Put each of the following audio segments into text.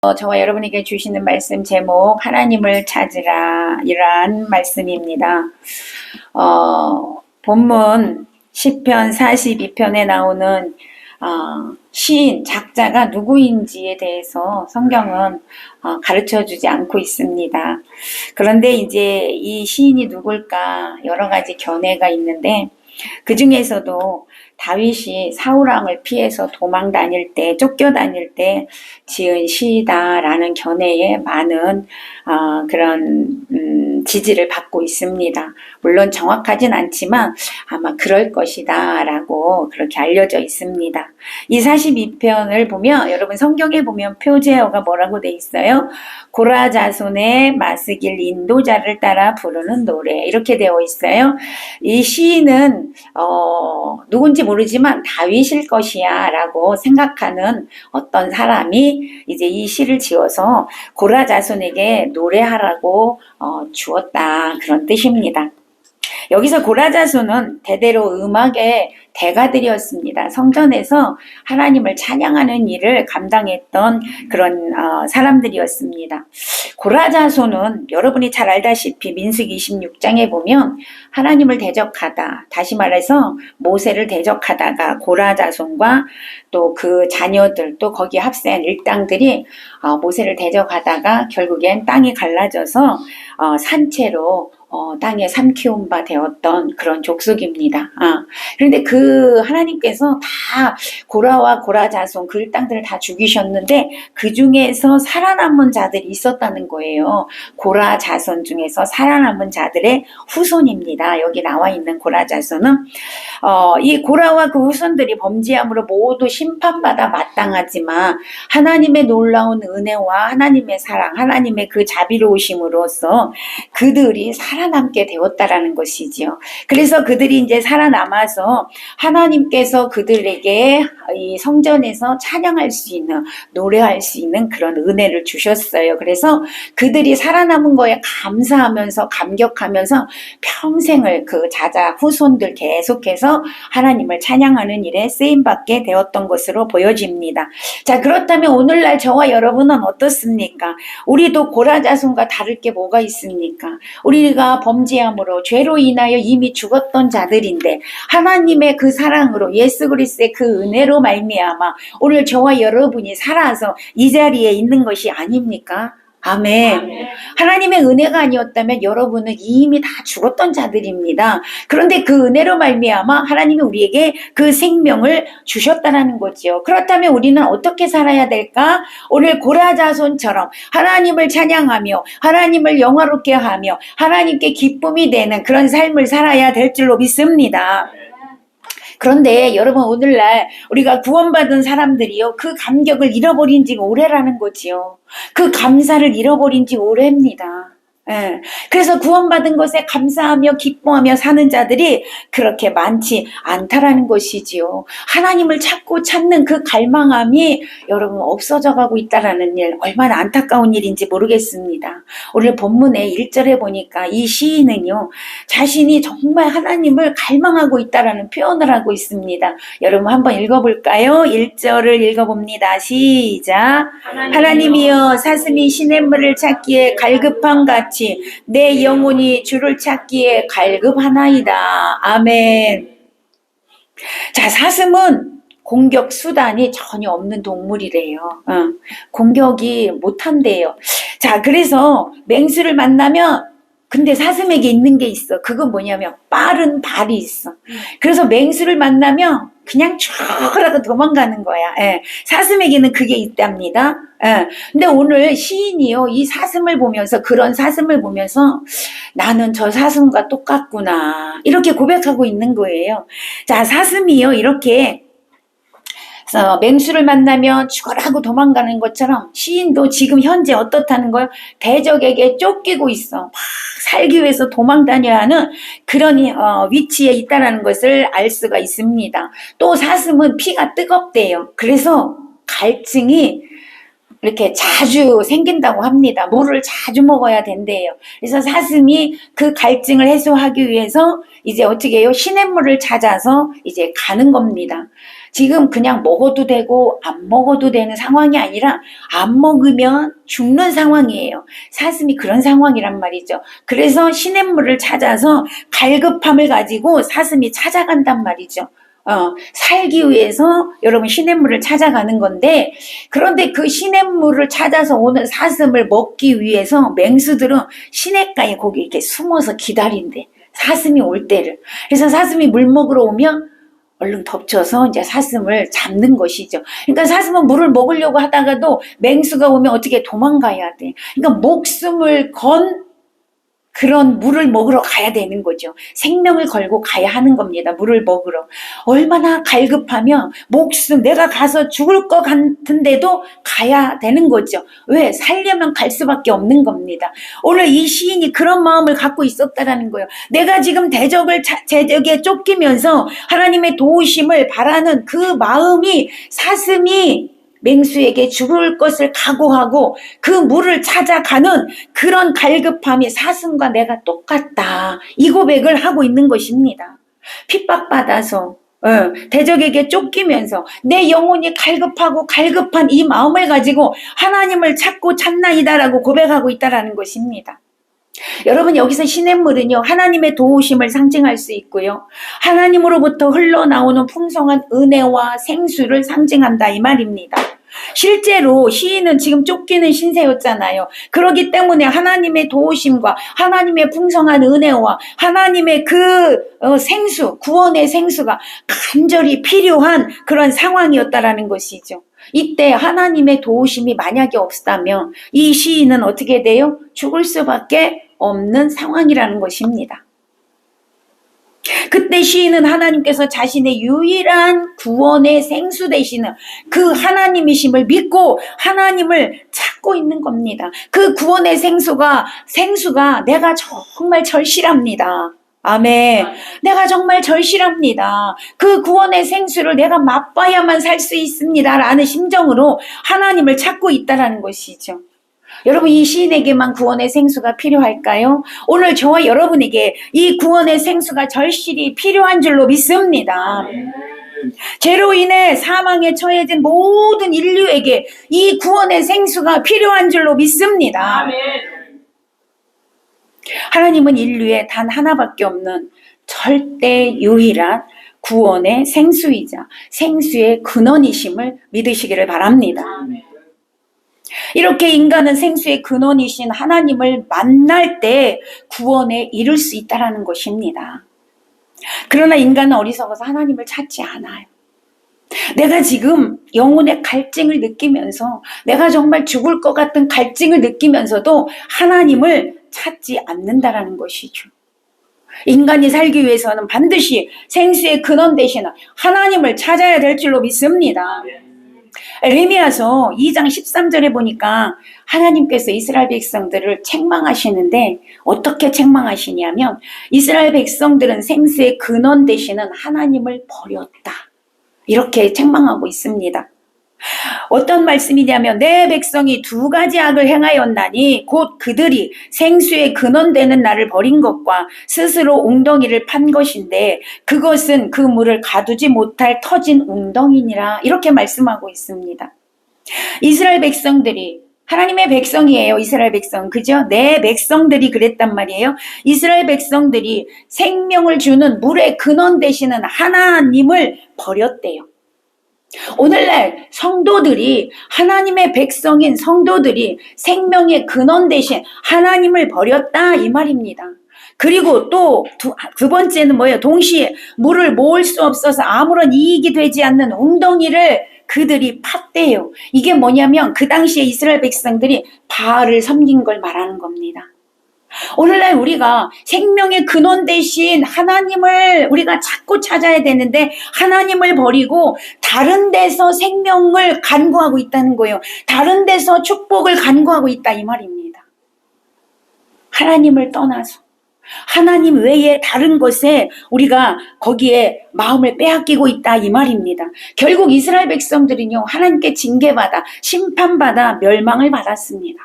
저와 여러분에게 주시는 말씀 제목 하나님을 찾으라 이러한 말씀입니다. 본문 시편 42편에 나오는 시인, 작자가 누구인지에 대해서 성경은 가르쳐주지 않고 있습니다. 그런데 이제 이 시인이 누굴까 여러 가지 견해가 있는데 그 중에서도 다윗이 사울왕을 피해서 도망 다닐 때, 쫓겨 다닐 때 지은 시다라는 견해에 많은 그런 지지를 받고 있습니다. 물론 정확하진 않지만 아마 그럴 것이다 라고 그렇게 알려져 있습니다. 이 42편을 보면 여러분 성경에 보면 표제어가 뭐라고 돼 있어요? 고라 자손의 마스길 인도자를 따라 부르는 노래 이렇게 되어 있어요. 이 시인은 누군지 모르지만 다윗일 것이야 라고 생각하는 어떤 사람이 이제 이 시를 지어서 고라 자손에게 노래하라고 주었다 그런 뜻입니다. 여기서 고라 자손은 대대로 음악의 대가들이었습니다. 성전에서 하나님을 찬양하는 일을 감당했던 그런 사람들이었습니다. 고라 자손은 여러분이 잘 알다시피 민수기 26장에 보면 하나님을 대적하다, 다시 말해서 모세를 대적하다가 고라 자손과 또 그 자녀들 또 거기에 합세한 일당들이 모세를 대적하다가 결국엔 땅이 갈라져서 산채로 땅에 삼키운 바 되었던 그런 족속입니다. 그런데 그 하나님께서 다 고라와 고라 자손 그 일당들을 다 죽이셨는데 그 중에서 살아남은 자들이 있었다는 거예요. 고라 자손 중에서 살아남은 자들의 후손입니다. 여기 나와 있는 고라 자손은 이 고라와 그 후손들이 범죄함으로 모두 심판받아 마땅하지만 하나님의 놀라운 은혜와 하나님의 사랑, 하나님의 그 자비로우심으로써 그들이 살아남게 되었다라는 것이지요. 그래서 그들이 이제 살아남아서 하나님께서 그들에게 이 성전에서 찬양할 수 있는, 노래할 수 있는 그런 은혜를 주셨어요. 그래서 그들이 살아남은 거에 감사하면서 감격하면서 평생을 그 자자 후손들 계속해서 하나님을 찬양하는 일에 쓰임받게 되었던 것으로 보여집니다. 자, 그렇다면 오늘날 저와 여러분은 어떻습니까? 우리도 고라 자손과 다를 게 뭐가 있습니까? 우리가 범죄함으로 죄로 인하여 이미 죽었던 자들인데 하나님의 그 사랑으로 예수 그리스도의 그 은혜로 말미암아 오늘 저와 여러분이 살아서 이 자리에 있는 것이 아닙니까? 아멘. 하나님의 은혜가 아니었다면 여러분은 이미 다 죽었던 자들입니다. 그런데 그 은혜로 말미암아 하나님이 우리에게 그 생명을 주셨다는 거지요. 그렇다면 우리는 어떻게 살아야 될까? 오늘 고라 자손처럼 하나님을 찬양하며 하나님을 영화롭게 하며 하나님께 기쁨이 되는 그런 삶을 살아야 될 줄로 믿습니다. 그런데 여러분 오늘날 우리가 구원받은 사람들이요 그 감격을 잃어버린 지가 오래라는 거지요. 그 감사를 잃어버린 지 오래입니다. 예. 그래서 구원받은 것에 감사하며 기뻐하며 사는 자들이 그렇게 많지 않다라는 것이지요. 하나님을 찾고 찾는 그 갈망함이 여러분 없어져 가고 있다라는 일 얼마나 안타까운 일인지 모르겠습니다. 오늘 본문의 1절에 보니까 이 시인은요 자신이 정말 하나님을 갈망하고 있다라는 표현을 하고 있습니다. 여러분 한번 읽어볼까요? 1절을 읽어봅니다. 시작. 하나님이여 사슴이 시냇물을 찾기에 갈급한 같이 내 영혼이 주를 찾기에 갈급하나이다. 아멘. 자, 사슴은 공격 수단이 전혀 없는 동물이래요. 공격이 못한대요. 자, 그래서 맹수를 만나면 근데 사슴에게 있는 게 있어. 그건 뭐냐면 빠른 발이 있어. 그래서 맹수를 만나면 그냥 쭉 하고 도망가는 거야. 예. 사슴에게는 그게 있답니다. 예. 근데 오늘 시인이요, 이 사슴을 보면서, 그런 사슴을 보면서 나는 저 사슴과 똑같구나. 이렇게 고백하고 있는 거예요. 자, 사슴이요, 이렇게 맹수를 만나면 죽어라고 도망가는 것처럼 시인도 지금 현재 어떻다는 걸 대적에게 쫓기고 있어. 막 살기 위해서 도망 다녀야 하는 그런 위치에 있다는 것을 알 수가 있습니다. 또 사슴은 피가 뜨겁대요. 그래서 갈증이 이렇게 자주 생긴다고 합니다. 물을 자주 먹어야 된대요. 그래서 사슴이 그 갈증을 해소하기 위해서 이제 어떻게 해요? 시냇물을 찾아서 이제 가는 겁니다. 지금 그냥 먹어도 되고 안 먹어도 되는 상황이 아니라 안 먹으면 죽는 상황이에요. 사슴이 그런 상황이란 말이죠. 그래서 시냇물을 찾아서 갈급함을 가지고 사슴이 찾아간단 말이죠. 살기 위해서 여러분 시냇물을 찾아가는 건데, 그런데 그 시냇물을 찾아서 오는 사슴을 먹기 위해서 맹수들은 시냇가에 거기 이렇게 숨어서 기다린대. 사슴이 올 때를. 그래서 사슴이 물 먹으러 오면 얼른 덮쳐서 이제 사슴을 잡는 것이죠. 그러니까 사슴은 물을 먹으려고 하다가도 맹수가 오면 어떻게 도망가야 돼. 그러니까 목숨을 건 그런 물을 먹으러 가야 되는 거죠. 생명을 걸고 가야 하는 겁니다. 물을 먹으러. 얼마나 갈급하면 목숨, 내가 가서 죽을 것 같은데도 가야 되는 거죠. 왜? 살려면 갈 수밖에 없는 겁니다. 오늘 이 시인이 그런 마음을 갖고 있었다라는 거예요. 내가 지금 대적에 쫓기면서 하나님의 도우심을 바라는 그 마음이 사슴이 맹수에게 죽을 것을 각오하고 그 물을 찾아가는 그런 갈급함이 사슴과 내가 똑같다. 이 고백을 하고 있는 것입니다. 핍박받아서 대적에게 쫓기면서 내 영혼이 갈급하고 갈급한 이 마음을 가지고 하나님을 찾고 찾나이다라고 고백하고 있다라는 것입니다. 여러분, 여기서 시냇물은요, 하나님의 도우심을 상징할 수 있고요, 하나님으로부터 흘러나오는 풍성한 은혜와 생수를 상징한다 이 말입니다. 실제로 시인은 지금 쫓기는 신세였잖아요. 그렇기 때문에 하나님의 도우심과 하나님의 풍성한 은혜와 하나님의 그 생수, 구원의 생수가 간절히 필요한 그런 상황이었다라는 것이죠. 이때 하나님의 도우심이 만약에 없다면 이 시인은 어떻게 돼요? 죽을 수밖에 없는 상황이라는 것입니다. 그때 시인은 하나님께서 자신의 유일한 구원의 생수 되시는 그 하나님이심을 믿고 하나님을 찾고 있는 겁니다. 그 구원의 생수가 내가 정말 절실합니다. 아멘. 내가 정말 절실합니다. 그 구원의 생수를 내가 맛봐야만 살 수 있습니다. 라는 심정으로 하나님을 찾고 있다는 것이죠. 여러분, 이 시인에게만 구원의 생수가 필요할까요? 오늘 저와 여러분에게 이 구원의 생수가 절실히 필요한 줄로 믿습니다. 죄로 인해 사망에 처해진 모든 인류에게 이 구원의 생수가 필요한 줄로 믿습니다. 하나님은 인류에 단 하나밖에 없는 절대 유일한 구원의 생수이자 생수의 근원이심을 믿으시기를 바랍니다. 이렇게 인간은 생수의 근원이신 하나님을 만날 때 구원에 이를 수 있다는 것입니다. 그러나 인간은 어리석어서 하나님을 찾지 않아요. 내가 지금 영혼의 갈증을 느끼면서, 내가 정말 죽을 것 같은 갈증을 느끼면서도 하나님을 찾지 않는다라는 것이죠. 인간이 살기 위해서는 반드시 생수의 근원 되시는 하나님을 찾아야 될 줄로 믿습니다. 레미야서 2장 13절에 보니까 하나님께서 이스라엘 백성들을 책망하시는데, 어떻게 책망하시냐면 이스라엘 백성들은 생수의 근원 되시는 하나님을 버렸다, 이렇게 책망하고 있습니다. 어떤 말씀이냐면 내 백성이 두 가지 악을 행하였나니 곧 그들이 생수의 근원되는 나를 버린 것과 스스로 웅덩이를 판 것인데 그것은 그 물을 가두지 못할 터진 웅덩이니라, 이렇게 말씀하고 있습니다. 이스라엘 백성들이 하나님의 백성이에요. 이스라엘 백성, 그죠? 내 백성들이 그랬단 말이에요. 이스라엘 백성들이 생명을 주는 물의 근원 되시는 하나님을 버렸대요. 오늘날 성도들이, 하나님의 백성인 성도들이 생명의 근원 되신 하나님을 버렸다 이 말입니다. 그리고 또 두 번째는 뭐예요? 동시에 물을 모을 수 없어서 아무런 이익이 되지 않는 웅덩이를 그들이 팠대요. 이게 뭐냐면 그 당시에 이스라엘 백성들이 바알을 섬긴 걸 말하는 겁니다. 오늘날 우리가 생명의 근원 되신 하나님을 우리가 찾고 찾아야 되는데 하나님을 버리고 다른 데서 생명을 간구하고 있다는 거예요. 다른 데서 축복을 간구하고 있다 이 말입니다. 하나님을 떠나서 하나님 외에 다른 것에 우리가 거기에 마음을 빼앗기고 있다 이 말입니다. 결국 이스라엘 백성들은요, 하나님께 징계받아 심판받아 멸망을 받았습니다.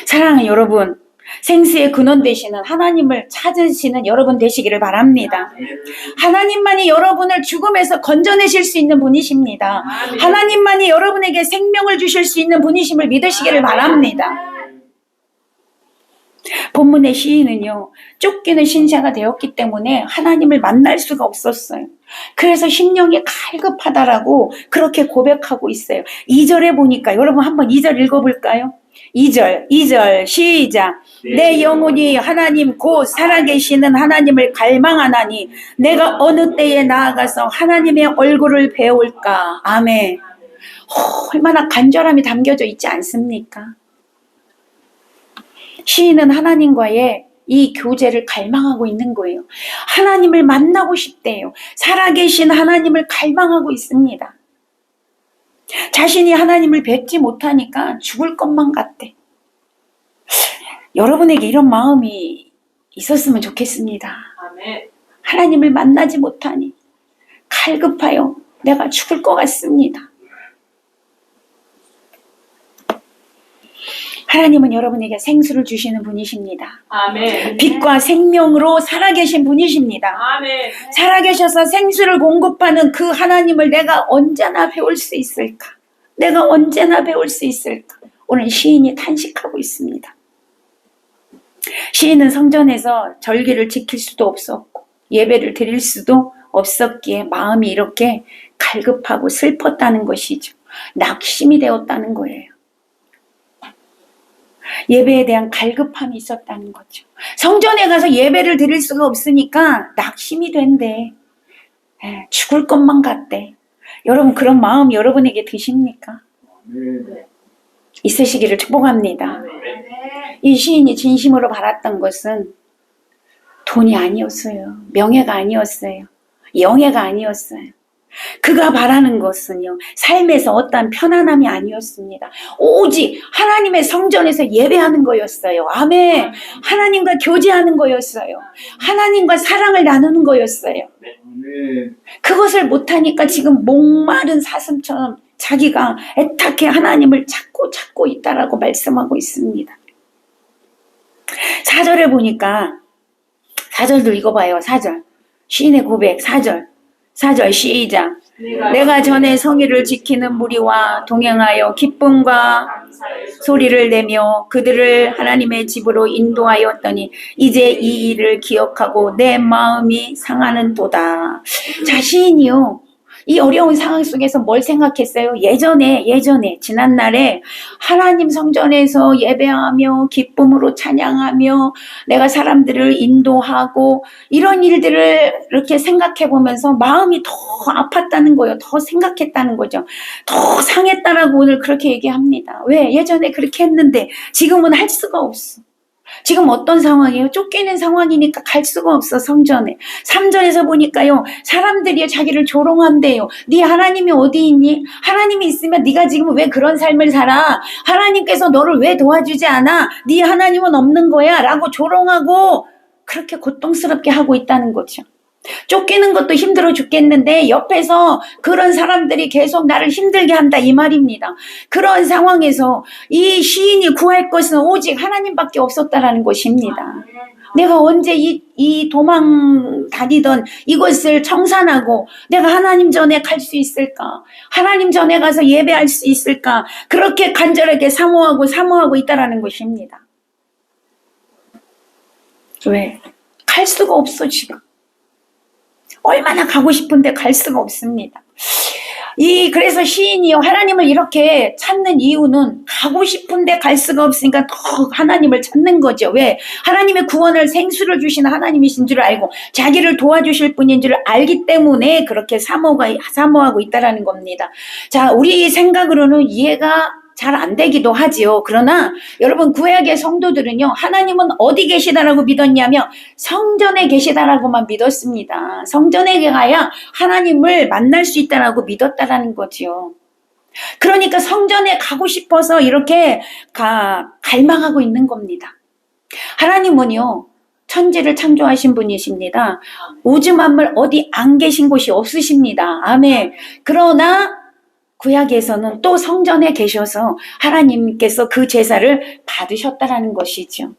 사랑하는 여러분, 생수의 근원 되시는 하나님을 찾으시는 여러분 되시기를 바랍니다. 하나님만이 여러분을 죽음에서 건져내실 수 있는 분이십니다. 하나님만이 여러분에게 생명을 주실 수 있는 분이심을 믿으시기를 바랍니다. 본문의 시인은요, 쫓기는 신세가 되었기 때문에 하나님을 만날 수가 없었어요. 그래서 심령이 갈급하다라고 그렇게 고백하고 있어요. 2절에 보니까 여러분 한번 2절 읽어볼까요? 2절 시작. 내 영혼이 하나님 곧 살아계시는 하나님을 갈망하나니 내가 어느 때에 나아가서 하나님의 얼굴을 배울까. 아멘. 얼마나 간절함이 담겨져 있지 않습니까? 시인은 하나님과의 이 교제를 갈망하고 있는 거예요. 하나님을 만나고 싶대요. 살아계신 하나님을 갈망하고 있습니다. 자신이 하나님을 뵙지 못하니까 죽을 것만 같대. 여러분에게 이런 마음이 있었으면 좋겠습니다. 아멘. 하나님을 만나지 못하니 갈급하여 내가 죽을 것 같습니다. 하나님은 여러분에게 생수를 주시는 분이십니다. 아멘. 빛과 생명으로 살아계신 분이십니다. 아멘. 살아계셔서 생수를 공급하는 그 하나님을 내가 언제나 배울 수 있을까? 내가 언제나 배울 수 있을까? 오늘 시인이 탄식하고 있습니다. 시인은 성전에서 절기를 지킬 수도 없었고 예배를 드릴 수도 없었기에 마음이 이렇게 갈급하고 슬펐다는 것이죠. 낙심이 되었다는 거예요. 예배에 대한 갈급함이 있었다는 거죠. 성전에 가서 예배를 드릴 수가 없으니까 낙심이 된대. 죽을 것만 같대. 여러분 그런 마음 여러분에게 드십니까? 네. 있으시기를 축복합니다. 이 시인이 진심으로 바랐던 것은 돈이 아니었어요. 명예가 아니었어요. 영예가 아니었어요. 그가 바라는 것은요, 삶에서 어떠한 편안함이 아니었습니다. 오직 하나님의 성전에서 예배하는 거였어요. 아멘. 하나님과 교제하는 거였어요. 하나님과 사랑을 나누는 거였어요. 그것을 못하니까 지금 목마른 사슴처럼 자기가 애타게 하나님을 찾고 있다라고 말씀하고 있습니다. 4절에 보니까 4절도 읽어봐요. 4절 시인의 고백 4절 시작. 내가 전에 성의를 지키는 무리와 동행하여 기쁨과 소리를 내며 그들을 하나님의 집으로 인도하였더니 이제 이 일을 기억하고 내 마음이 상하는도다. 자신이요, 이 어려운 상황 속에서 뭘 생각했어요? 예전에 지난날에 하나님 성전에서 예배하며 기쁨으로 찬양하며 내가 사람들을 인도하고 이런 일들을 이렇게 생각해 보면서 마음이 더 아팠다는 거예요. 더 생각했다는 거죠. 더 상했다라고 오늘 그렇게 얘기합니다. 왜? 예전에 그렇게 했는데 지금은 할 수가 없어. 지금 어떤 상황이에요? 쫓기는 상황이니까 갈 수가 없어. 성전에 3절에서 보니까요, 사람들이 자기를 조롱한대요. 네 하나님이 어디 있니? 하나님이 있으면 네가 지금 왜 그런 삶을 살아? 하나님께서 너를 왜 도와주지 않아? 네 하나님은 없는 거야 라고 조롱하고 그렇게 고통스럽게 하고 있다는 거죠. 쫓기는 것도 힘들어 죽겠는데 옆에서 그런 사람들이 계속 나를 힘들게 한다 이 말입니다. 그런 상황에서 이 시인이 구할 것은 오직 하나님밖에 없었다라는 것입니다. 내가 언제 이 도망 다니던 이것을 청산하고 내가 하나님 전에 갈 수 있을까? 하나님 전에 가서 예배할 수 있을까? 그렇게 간절하게 사모하고 있다라는 것입니다. 왜? 갈 수가 없어 지금. 얼마나 가고 싶은데 갈 수가 없습니다. 그래서 시인이요, 하나님을 이렇게 찾는 이유는 가고 싶은데 갈 수가 없으니까 더 하나님을 찾는 거죠. 왜? 하나님의 구원을 생수를 주시는 하나님이신 줄 알고 자기를 도와주실 분인 줄 알기 때문에 그렇게 사모하고 있다라는 겁니다. 자, 우리 생각으로는 이해가 잘 안 되기도 하지요. 그러나 여러분 구약의 성도들은요, 하나님은 어디 계시다라고 믿었냐면 성전에 계시다라고만 믿었습니다. 성전에 가야 하나님을 만날 수 있다라고 믿었다라는 거지요. 그러니까 성전에 가고 싶어서 이렇게 갈망하고 있는 겁니다. 하나님은요, 천지를 창조하신 분이십니다. 우주 만물 어디 안 계신 곳이 없으십니다. 아멘. 그러나 구약에서는 또 성전에 계셔서 하나님께서 그 제사를 받으셨다라는 것이죠.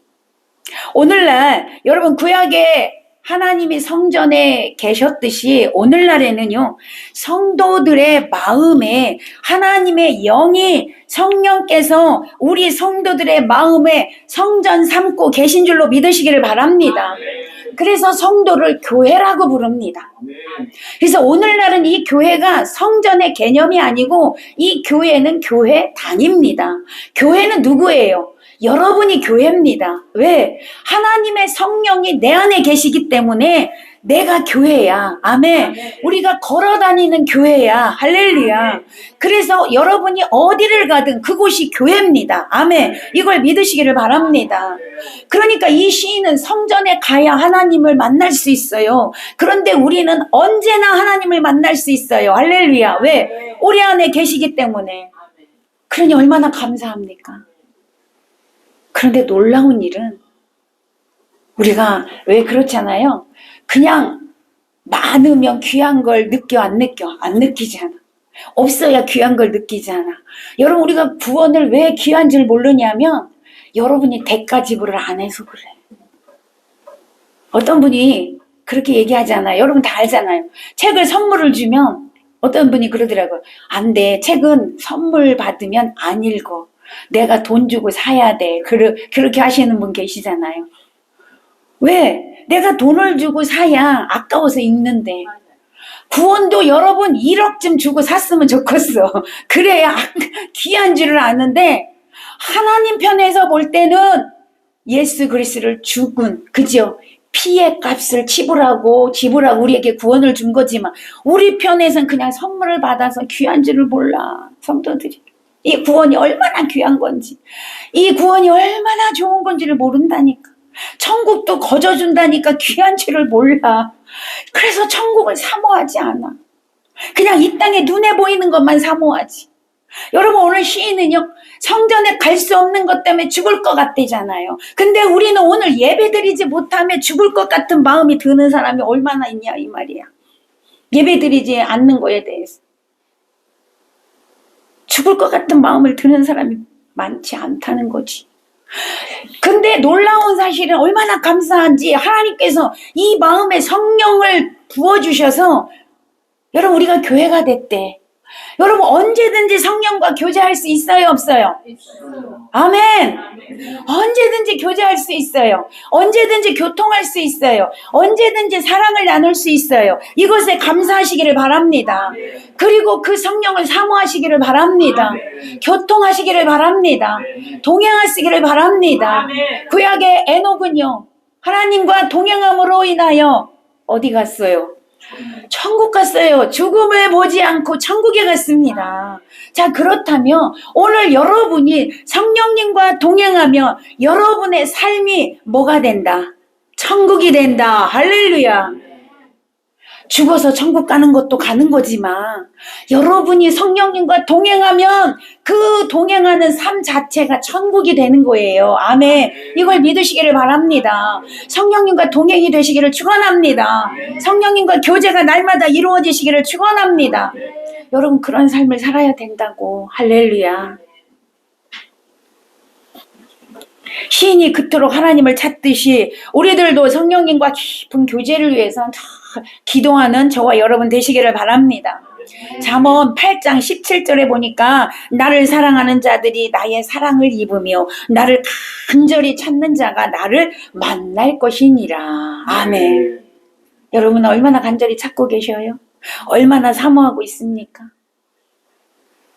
오늘날 여러분 구약에 하나님이 성전에 계셨듯이 오늘날에는요, 성도들의 마음에 하나님의 영이 성령께서 우리 성도들의 마음에 성전 삼고 계신 줄로 믿으시기를 바랍니다. 그래서 성도를 교회라고 부릅니다. 그래서 오늘날은 이 교회가 성전의 개념이 아니고 이 교회는 교회당입니다. 교회는 누구예요? 여러분이 교회입니다. 왜? 하나님의 성령이 내 안에 계시기 때문에 내가 교회야. 아멘. 우리가 걸어다니는 교회야. 할렐루야. 그래서 여러분이 어디를 가든 그곳이 교회입니다. 아멘. 이걸 믿으시기를 바랍니다. 그러니까 이 시인은 성전에 가야 하나님을 만날 수 있어요. 그런데 우리는 언제나 하나님을 만날 수 있어요. 할렐루야. 왜? 우리 안에 계시기 때문에. 그러니 얼마나 감사합니까? 그런데 놀라운 일은 우리가 왜 그렇잖아요. 그냥 많으면 귀한 걸 느껴 안 느껴? 안 느끼지 않아. 없어야 귀한 걸 느끼지 않아. 여러분 우리가 구원을 왜 귀한 줄 모르냐면 여러분이 대가 지불을 안 해서 그래. 어떤 분이 그렇게 얘기하잖아요. 여러분 다 알잖아요. 책을 선물을 주면 어떤 분이 그러더라고요. 안 돼. 책은 선물 받으면 안 읽어. 내가 돈 주고 사야 돼. 그렇게 하시는 분 계시잖아요. 왜? 내가 돈을 주고 사야 아까워서 읽는데. 구원도 여러분 1억쯤 주고 샀으면 좋겠어. 그래야 귀한 줄을 아는데 하나님 편에서 볼 때는 예수 그리스도를 죽은, 그죠? 피의 값을 지불하고 우리에게 구원을 준 거지만 우리 편에서는 그냥 선물을 받아서 귀한 줄을 몰라. 성도들이. 이 구원이 얼마나 귀한 건지, 이 구원이 얼마나 좋은 건지를 모른다니까. 천국도 거저준다니까 귀한 줄을 몰라. 그래서 천국을 사모하지 않아. 그냥 이 땅에 눈에 보이는 것만 사모하지. 여러분 오늘 시인은요, 성전에 갈 수 없는 것 때문에 죽을 것 같대잖아요. 근데 우리는 오늘 예배드리지 못하면 죽을 것 같은 마음이 드는 사람이 얼마나 있냐 이 말이야. 예배드리지 않는 거에 대해서 죽을 것 같은 마음을 드는 사람이 많지 않다는 거지. 근데 놀라운 사실은 얼마나 감사한지 하나님께서 이 마음에 성령을 부어주셔서 여러분 우리가 교회가 됐대. 여러분 언제든지 성령과 교제할 수 있어요 없어요? 아멘. 언제든지 교제할 수 있어요. 언제든지 교통할 수 있어요. 언제든지 사랑을 나눌 수 있어요. 이것에 감사하시기를 바랍니다. 그리고 그 성령을 사모하시기를 바랍니다. 교통하시기를 바랍니다. 동행하시기를 바랍니다. 구약의 에녹은요, 하나님과 동행함으로 인하여 어디 갔어요? 천국 갔어요. 죽음을 보지 않고 천국에 갔습니다. 자, 그렇다면 오늘 여러분이 성령님과 동행하며 여러분의 삶이 뭐가 된다? 천국이 된다. 할렐루야. 죽어서 천국 가는 것도 가는 거지만 여러분이 성령님과 동행하면 그 동행하는 삶 자체가 천국이 되는 거예요. 아멘. 이걸 믿으시기를 바랍니다. 성령님과 동행이 되시기를 축원합니다. 성령님과 교제가 날마다 이루어지시기를 축원합니다. 여러분 그런 삶을 살아야 된다고. 할렐루야. 시인이 그토록 하나님을 찾듯이 우리들도 성령님과 깊은 교제를 위해서 기도하는 저와 여러분 되시기를 바랍니다. 잠언 8장 17절에 보니까 나를 사랑하는 자들이 나의 사랑을 입으며 나를 간절히 찾는 자가 나를 만날 것이니라. 아멘. 여러분 얼마나 간절히 찾고 계셔요? 얼마나 사모하고 있습니까?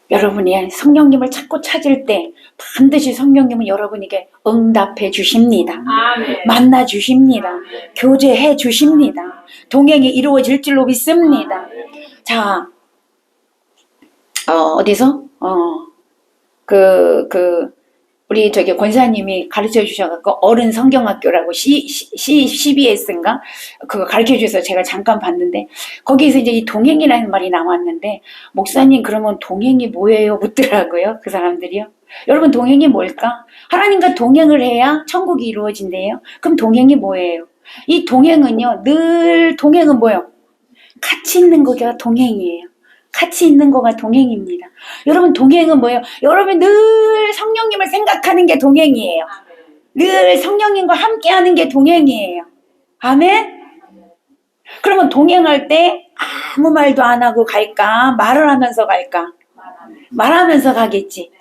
여러분이 성령님을 찾고 찾을 때 반드시 성령님은 여러분에게 응답해 주십니다. 아멘. 만나 주십니다. 아멘. 교제해 주십니다. 동행이 이루어질 줄로 믿습니다. 자, 어디서? 우리 권사님이 가르쳐 주셔갖고 어른 성경학교라고 CBS인가? 그거 가르쳐 주셔서 제가 잠깐 봤는데 거기에서 이제 이 동행이라는 말이 나왔는데 목사님 그러면 동행이 뭐예요? 묻더라고요. 그 사람들이요. 여러분, 동행이 뭘까? 하나님과 동행을 해야 천국이 이루어진대요. 그럼 동행이 뭐예요? 이 동행은요, 늘 동행은 뭐예요? 같이 있는 거가 동행이에요. 같이 있는 거가 동행입니다. 여러분, 동행은 뭐예요? 여러분 늘 성령님을 생각하는 게 동행이에요. 늘 성령님과 함께 하는 게 동행이에요. 아멘? 그러면 동행할 때 아무 말도 안 하고 갈까? 말을 하면서 갈까? 말하면서 가겠지.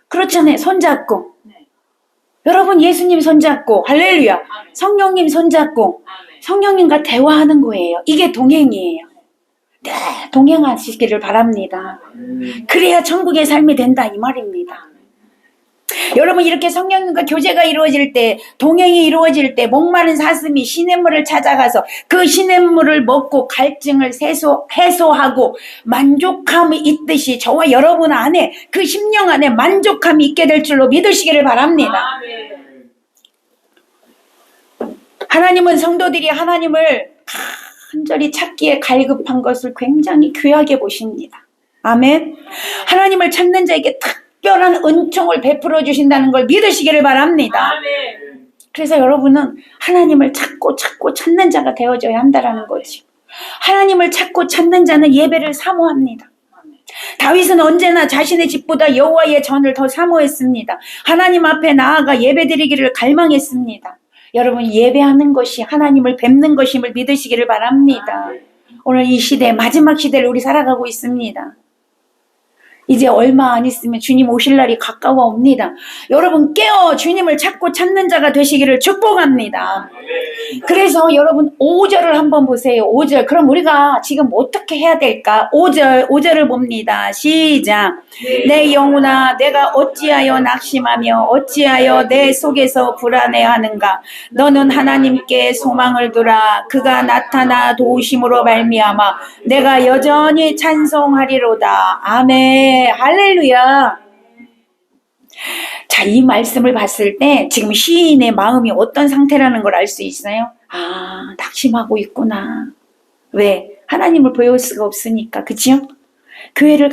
그렇잖아요. 손잡고. 여러분, 예수님 손잡고, 할렐루야. 성령님 손잡고, 성령님과 대화하는 거예요. 이게 동행이에요. 네, 동행하시기를 바랍니다. 그래야 천국의 삶이 된다, 이 말입니다. 여러분, 이렇게 성령님과 교제가 이루어질 때, 동행이 이루어질 때, 목마른 사슴이 시냇물을 찾아가서 그 시냇물을 먹고 갈증을 해소하고 만족함이 있듯이 저와 여러분 안에, 그 심령 안에 만족함이 있게 될 줄로 믿으시기를 바랍니다. 하나님은 성도들이 하나님을 간절히 찾기에 갈급한 것을 굉장히 귀하게 보십니다. 아멘. 하나님을 찾는 자에게 특별한 은총을 베풀어 주신다는 걸 믿으시기를 바랍니다. 그래서 여러분은 하나님을 찾고 찾는 자가 되어져야 한다는 거지. 하나님을 찾고 찾는 자는 예배를 사모합니다. 다윗은 언제나 자신의 집보다 여호와의 전을 더 사모했습니다. 하나님 앞에 나아가 예배드리기를 갈망했습니다. 여러분, 예배하는 것이 하나님을 뵙는 것임을 믿으시기를 바랍니다. 오늘 이 시대, 마지막 시대를 우리 살아가고 있습니다. 이제 얼마 안 있으면 주님 오실 날이 가까워 옵니다. 여러분, 깨어 주님을 찾고 찾는 자가 되시기를 축복합니다. 그래서 여러분 5절을 한번 보세요. 5절. 그럼 우리가 지금 어떻게 해야 될까? 5절을 봅니다. 시작. 내 영혼아, 내가 어찌하여 낙심하며 어찌하여 내 속에서 불안해하는가? 너는 하나님께 소망을 두라. 그가 나타나 도우심으로 말미암아 내가 여전히 찬송하리로다. 아멘. 할렐루야. 자, 이 말씀을 봤을 때 지금 시인의 마음이 어떤 상태라는 걸 알 수 있어요? 아, 낙심하고 있구나. 왜? 하나님을 보여올 수가 없으니까. 그치요? 교회를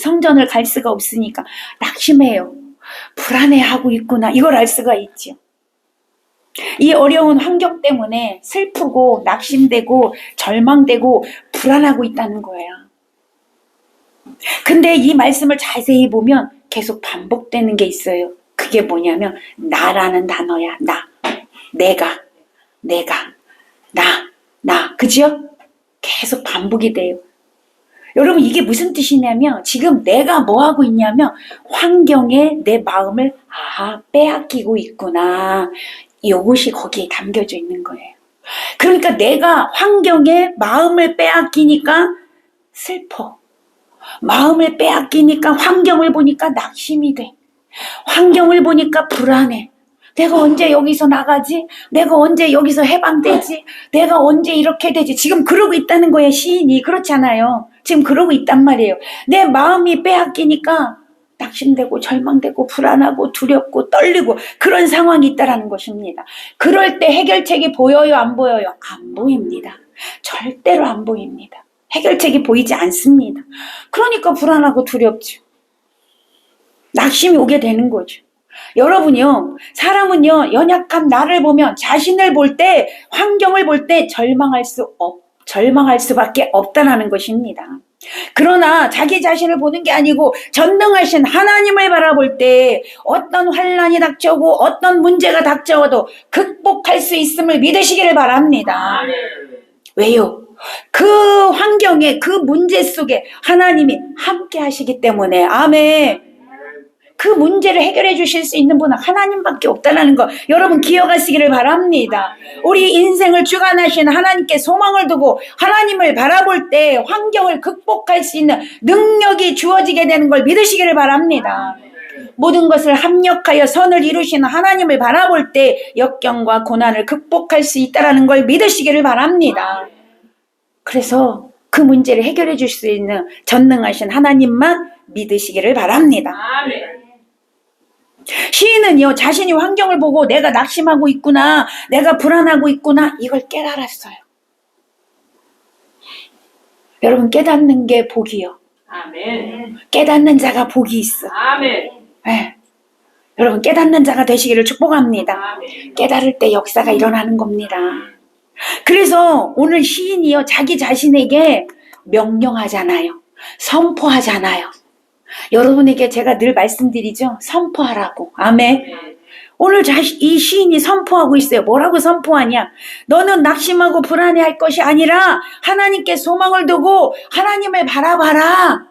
성전을 갈 수가 없으니까 낙심해요. 불안해하고 있구나. 이걸 알 수가 있죠. 이 어려운 환경 때문에 슬프고 낙심되고 절망되고 불안하고 있다는 거예요. 근데 이 말씀을 자세히 보면 계속 반복되는 게 있어요. 그게 뭐냐면 나라는 단어야. 나, 내가, 나. 그죠? 계속 반복이 돼요. 여러분, 이게 무슨 뜻이냐면 지금 내가 뭐 하고 있냐면 환경에 내 마음을 빼앗기고 있구나. 이것이 거기에 담겨져 있는 거예요. 그러니까 내가 환경에 마음을 빼앗기니까 슬퍼. 마음을 빼앗기니까 환경을 보니까 낙심이 돼. 환경을 보니까 불안해. 내가 언제 여기서 나가지? 내가 언제 여기서 해방되지? 내가 언제 이렇게 되지? 지금 그러고 있다는 거예요, 시인이. 그렇잖아요. 지금 그러고 있단 말이에요. 내 마음이 빼앗기니까 낙심되고 절망되고 불안하고 두렵고 떨리고 그런 상황이 있다라는 것입니다. 그럴 때 해결책이 보여요, 안 보여요? 안 보입니다. 절대로 안 보입니다. 해결책이 보이지 않습니다. 그러니까 불안하고 두렵죠. 낙심이 오게 되는 거죠. 여러분요, 사람은요, 연약한 나를 보면, 자신을 볼 때, 환경을 볼 때 절망할 수밖에 없다는 것입니다. 그러나 자기 자신을 보는 게 아니고 전능하신 하나님을 바라볼 때 어떤 환난이 닥쳐오고 어떤 문제가 닥쳐와도 극복할 수 있음을 믿으시기를 바랍니다. 왜요? 그 환경에, 그 문제 속에 하나님이 함께 하시기 때문에. 아멘. 그 문제를 해결해 주실 수 있는 분은 하나님밖에 없다는 거 여러분 기억하시기를 바랍니다. 우리 인생을 주관하시는 하나님께 소망을 두고 하나님을 바라볼 때 환경을 극복할 수 있는 능력이 주어지게 되는 걸 믿으시기를 바랍니다. 모든 것을 합력하여 선을 이루시는 하나님을 바라볼 때 역경과 고난을 극복할 수 있다는 걸 믿으시기를 바랍니다. 그래서 그 문제를 해결해 줄 수 있는 전능하신 하나님만 믿으시기를 바랍니다. 시인은요, 자신이 환경을 보고 내가 낙심하고 있구나, 내가 불안하고 있구나, 이걸 깨달았어요. 여러분, 깨닫는 게 복이요. 아멘. 깨닫는 자가 복이 있어. 아멘. 예. 여러분 깨닫는 자가 되시기를 축복합니다. 깨달을 때 역사가 일어나는 겁니다. 그래서 오늘 시인이요 자기 자신에게 명령하잖아요. 선포하잖아요. 여러분에게 제가 늘 말씀드리죠. 선포하라고. 아멘. 오늘 이 시인이 선포하고 있어요. 뭐라고 선포하냐? 너는 낙심하고 불안해할 것이 아니라 하나님께 소망을 두고 하나님을 바라봐라.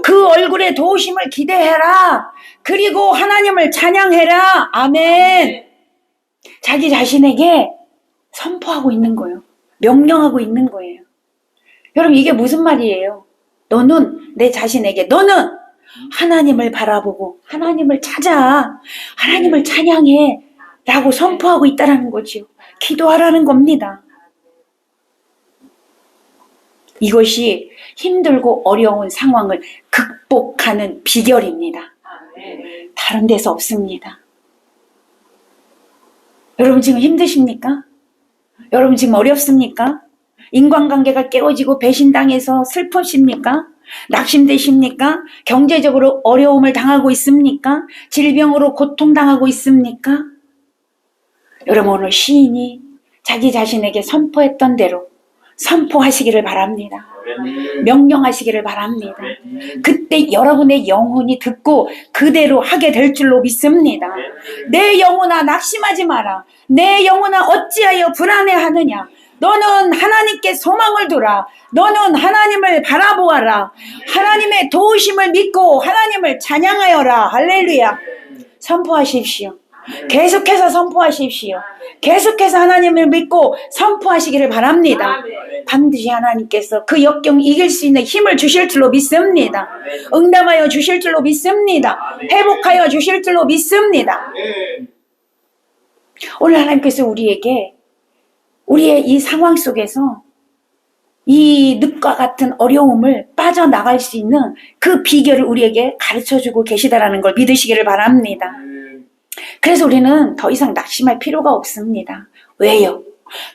그 얼굴에 도우심을 기대해라. 그리고 하나님을 찬양해라. 아멘. 자기 자신에게 선포하고 있는 거예요. 명령하고 있는 거예요. 여러분 이게 무슨 말이에요? 너는 내 자신에게 너는 하나님을 바라보고 하나님을 찾아 하나님을 찬양해 라고 선포하고 있다는 거지요. 기도하라는 겁니다. 이것이 힘들고 어려운 상황을 극복하는 비결입니다. 다른 데서 없습니다. 여러분 지금 힘드십니까? 여러분 지금 어렵습니까? 인간관계가 깨어지고 배신당해서 슬프십니까? 낙심되십니까? 경제적으로 어려움을 당하고 있습니까? 질병으로 고통당하고 있습니까? 여러분 오늘 시인이 자기 자신에게 선포했던 대로 선포하시기를 바랍니다. 명령하시기를 바랍니다. 그때 여러분의 영혼이 듣고 그대로 하게 될 줄로 믿습니다. 내 영혼아 낙심하지 마라. 내 영혼아 어찌하여 불안해하느냐. 너는 하나님께 소망을 두라. 너는 하나님을 바라보아라. 하나님의 도우심을 믿고 하나님을 찬양하여라. 할렐루야. 선포하십시오. 계속해서 선포하십시오. 계속해서 하나님을 믿고 선포하시기를 바랍니다. 반드시 하나님께서 그 역경 이길 수 있는 힘을 주실 줄로 믿습니다. 응답하여 주실 줄로 믿습니다. 회복하여 주실 줄로 믿습니다. 오늘 하나님께서 우리에게 우리의 이 상황 속에서 이 늪과 같은 어려움을 빠져나갈 수 있는 그 비결을 우리에게 가르쳐주고 계시다라는 걸 믿으시기를 바랍니다. 그래서 우리는 더 이상 낙심할 필요가 없습니다. 왜요?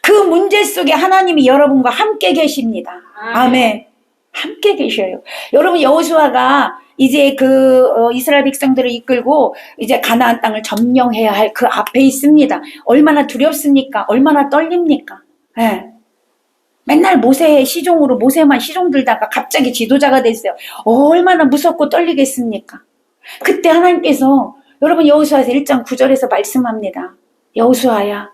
그 문제 속에 하나님이 여러분과 함께 계십니다. 아멘. 함께 계셔요. 여러분 여호수아가 이제 이스라엘 백성들을 이끌고 이제 가나안 땅을 점령해야 할 그 앞에 있습니다. 얼마나 두렵습니까? 얼마나 떨립니까? 네. 맨날 모세의 시종으로 모세만 시종 들다가 갑자기 지도자가 됐어요. 얼마나 무섭고 떨리겠습니까? 그때 하나님께서 여러분 여호수아서 1장 9절에서 말씀합니다. 여호수아야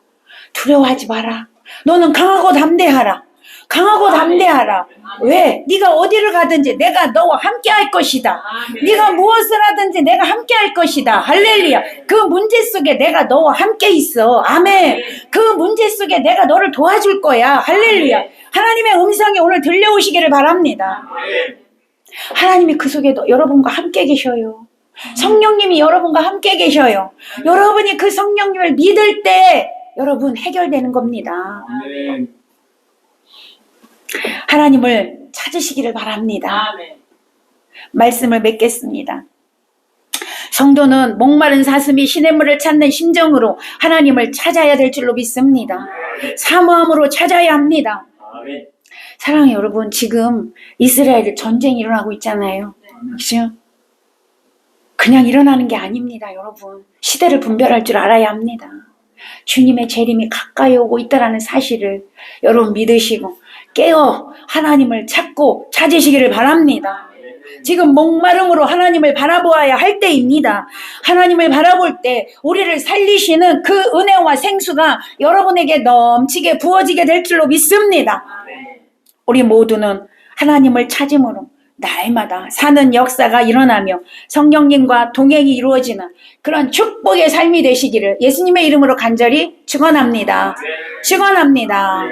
두려워하지 마라. 너는 강하고 담대하라. 강하고 담대하라. 왜? 네가 어디를 가든지 내가 너와 함께 할 것이다. 네가 무엇을 하든지 내가 함께 할 것이다. 할렐루야. 그 문제 속에 내가 너와 함께 있어. 아멘. 그 문제 속에 내가 너를 도와줄 거야. 할렐루야. 하나님의 음성이 오늘 들려오시기를 바랍니다. 하나님이 그 속에 여러분과 함께 계셔요. 성령님이 여러분과 함께 계셔요. 여러분이 그 성령님을 믿을 때 여러분 해결되는 겁니다. 하나님을 찾으시기를 바랍니다. 말씀을 맺겠습니다. 성도는 목마른 사슴이 시냇물을 찾는 심정으로 하나님을 찾아야 될 줄로 믿습니다. 사모함으로 찾아야 합니다. 사랑하는 여러분, 지금 이스라엘 전쟁이 일어나고 있잖아요. 그렇죠? 그냥 일어나는 게 아닙니다. 여러분, 시대를 분별할 줄 알아야 합니다. 주님의 재림이 가까이 오고 있다는 사실을 여러분 믿으시고 깨어 하나님을 찾으시기를 바랍니다. 지금 목마름으로 하나님을 바라보아야 할 때입니다. 하나님을 바라볼 때 우리를 살리시는 그 은혜와 생수가 여러분에게 넘치게 부어지게 될 줄로 믿습니다. 우리 모두는 하나님을 찾음으로 날마다 사는 역사가 일어나며 성령님과 동행이 이루어지는 그런 축복의 삶이 되시기를 예수님의 이름으로 간절히 축원합니다. 축원합니다.